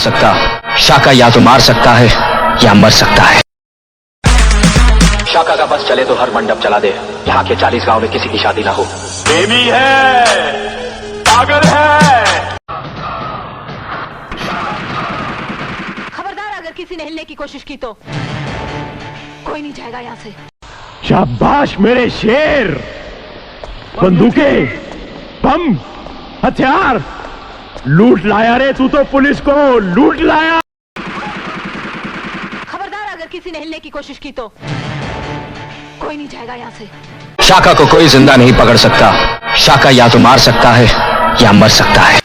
सकता। शाका या तो मार सकता है या मर सकता है। शाका का बस चले तो हर मंडप चला दे। यहाँ के 40 गांव में किसी की शादी ना हो। प्रेमी है, पागल है। खबरदार, अगर किसी ने हिलने की कोशिश की तो कोई नहीं जाएगा यहाँ से। शाबाश मेरे शेर। बंदूकें, बम, हथियार लूट लाया रे तू तो पुलिस को लूट लाया। खबरदार, अगर किसी ने हिलने की कोशिश की तो कोई नहीं जाएगा यहाँ से। शाका को कोई जिंदा नहीं पकड़ सकता। शाका या तो मार सकता है या मर सकता है।